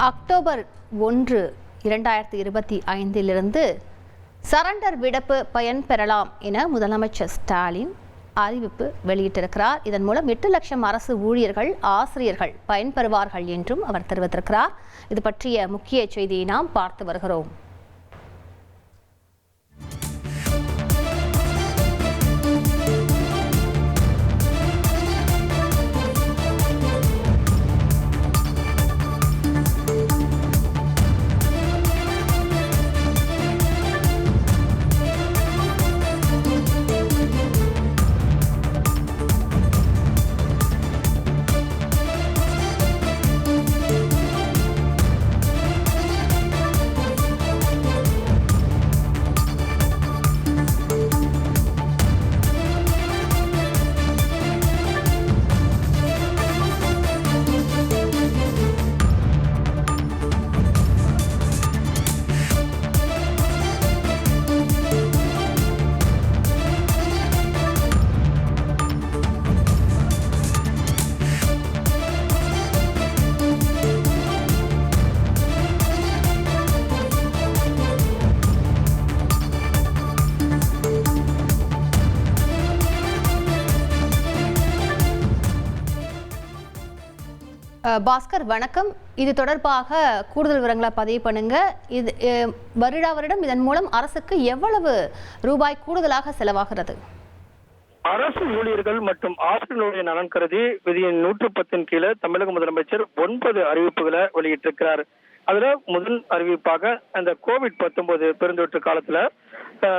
October 1, 2025 surrender விடுப்பு பயன்பெறலாம் என முதலமைச்சர் ஸ்டாலின் அறிவிப்பு வெளியிட்டிருக்கிறார். இதன் மூலம் 8 லட்சம் அரசு ஊழியர்கள், ஆசிரியர்கள் பயன்பெறுவார்கள் என்றும் அவர் தெரிவித்திருக்கிறார். இது பற்றிய முக்கிய செய்தியை நாம் பார்த்து வருகிறோம். பாஸ்கர், வணக்கம். இது தொடர்பாக கூடுதல் விவரங்களை பதிவு பண்ணுங்க. இது வருடம் இதன் மூலம் அரசுக்கு எவ்வளவு ரூபாய் கூடுதலாக செலவாகிறது? அரசு ஊழியர்கள் மற்றும் ஆசிரியர்களுடைய நலன் கருதி விதியின் 110 கீழே தமிழக முதலமைச்சர் 9 அறிவிப்புகளை வெளியிட்டிருக்கிறார். அதுல முதல் அறிவிப்பாக அந்த கோவிட்-19 பெருந்தொற்று காலத்துல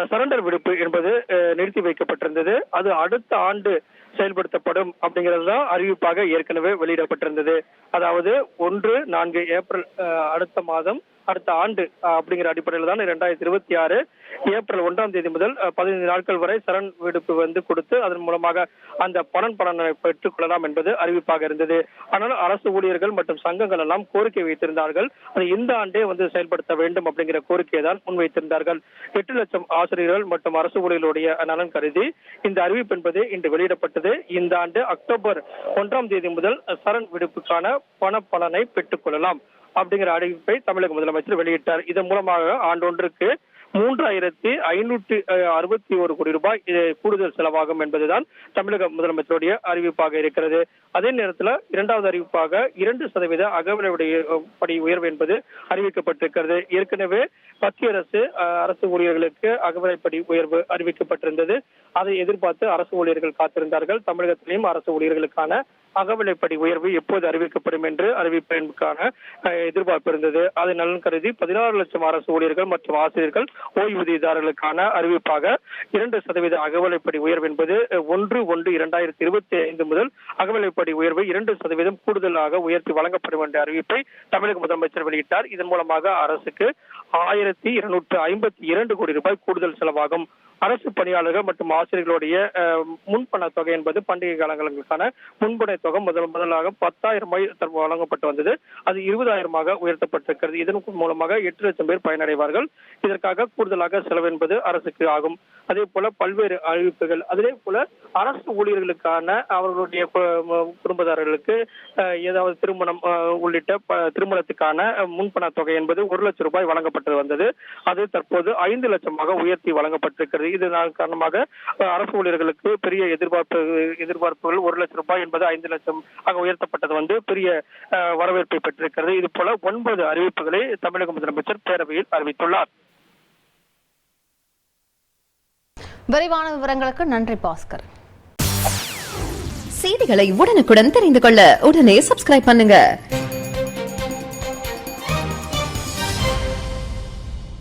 சரண்டர் விடுப்பு என்பது நிறுத்தி வைக்கப்பட்டிருந்தது. அது அடுத்த ஆண்டு செயல்படுத்தப்படும் அப்படிங்கிறது தான் அறிவிப்பாக ஏற்கனவே வெளியிடப்பட்டிருந்தது. அதாவது 1-4 ஏப்ரல் அடுத்த மாதம், அடுத்த ஆண்டு அப்படிங்கிற அடிப்படையில் தான் 2026 ஏப்ரல் 1ஆம் தேதி முதல் 15 நாட்கள் வரை சரண் விடுப்பு கொடுத்து அதன் மூலமாக அந்த பலனை பெற்றுக் கொள்ளலாம் என்பது அறிவிப்பாக இருந்தது. ஆனால் அரசு ஊழியர்கள் மற்றும் சங்கங்கள் எல்லாம் கோரிக்கை வைத்திருந்தார்கள். அது இந்த ஆண்டே செயல்படுத்த வேண்டும் அப்படிங்கிற கோரிக்கையை தான் முன்வைத்திருந்தார்கள். 8 லட்சம் ஆசிரியர்கள் மற்றும் அரசு ஊழியர்களுடைய நலன் கருதி இந்த அறிவிப்பு என்பது இன்று வெளியிடப்பட்டது. இந்த ஆண்டு அக்டோபர் 1ஆம் தேதி முதல் சரண் விடுப்புக்கான பலனை பெற்றுக் கொள்ளலாம் அப்படிங்கிற அறிவிப்பை தமிழக முதலமைச்சர் வெளியிட்டார். இதன் மூலமாக ஆண்டொன்றுக்கு 3561 கோடி ரூபாய் கூடுதல் செலவாகும் என்பதுதான் தமிழக முதலமைச்சருடைய அறிவிப்பாக இருக்கிறது. அதே நேரத்தில் 2வது அறிவிப்பாக 2% அகவிலைப்படி உயர்வு என்பது அறிவிக்கப்பட்டிருக்கிறது. ஏற்கனவே மத்திய அரசு ஊழியர்களுக்கு அகவிலைப்படி உயர்வு அறிவிக்கப்பட்டிருந்தது. அதை எதிர்பார்த்து அரசு ஊழியர்கள் காத்திருந்தார்கள். தமிழகத்திலேயும் அரசு ஊழியர்களுக்கான அகவிலைப்படி உயர்வு எப்போது அறிவிக்கப்படும் என்று அறிவிப்பதற்கான எதிர்பார்ப்பு இருந்தது. அதை நலன் கருதி 16 லட்சம் அரசு ஊழியர்கள் மற்றும் ஆசிரியர்கள் ஓய்வூதியதாரர்களுக்கான அறிவிப்பாக 2% அகவிலைப்படி உயர்வு என்பது 1/1/2025 முதல் அகவிலைப்படி உயர்வு 2% கூடுதலாக உயர்த்தி வழங்கப்படும் என்ற அறிவிப்பை தமிழக முதலமைச்சர் வெளியிட்டார். இதன் மூலமாக அரசுக்கு 1252 கோடி ரூபாய் கூடுதல் செலவாகும். அரசு பணியாளர்கள் மற்றும் ஆசிரியர்களுடைய முன்பண தொகை என்பது பண்டிகை காலங்களுக்கான முன்பண தொகை முதலாக 10,000 வழங்கப்பட்டு வந்தது. அது 20,000 உயர்த்தப்பட்டிருக்கிறது. இதன் மூலமாக 8 லட்சம் பேர் பயனடைவார்கள். இதற்காக கூடுதலாக செலவு என்பது அரசுக்கு ஆகும். அதே போல பல்வேறு அறிவிப்புகள், அதே போல அரசு ஊழியர்களுக்கான அவர்களுடைய குடும்பத்தாரர்களுக்கு ஏதாவது திருமணம் உள்ளிட்ட திருமணத்துக்கான முன்பண தொகை என்பது 1 லட்சம் ரூபாய் வழங்கப்பட்டு வந்தது. அது தற்போது 5 லட்சமாக உயர்த்தி வழங்கப்பட்டிருக்கிறது. இதன் காரணமாக அரசு ஊழியர்களுக்கு பெரிய எதிர்பார்ப்புகள் 1 லட்சம் ரூபாய் என்பது 5 லட்சம் உயர்த்தப்பட்டது பெரிய வரவேற்பை பெற்றிருக்கிறது. இது போல 9 அறிவிப்புகளை தமிழக முதலமைச்சர் பேரவையில் அறிவித்துள்ளார். விரிவான விவரங்களுக்கு நன்றி பாஸ்கர். செய்திகளை உடனுக்குடன் தெரிந்து கொள்ள உடனே சப்ஸ்கிரைப் பண்ணுங்க.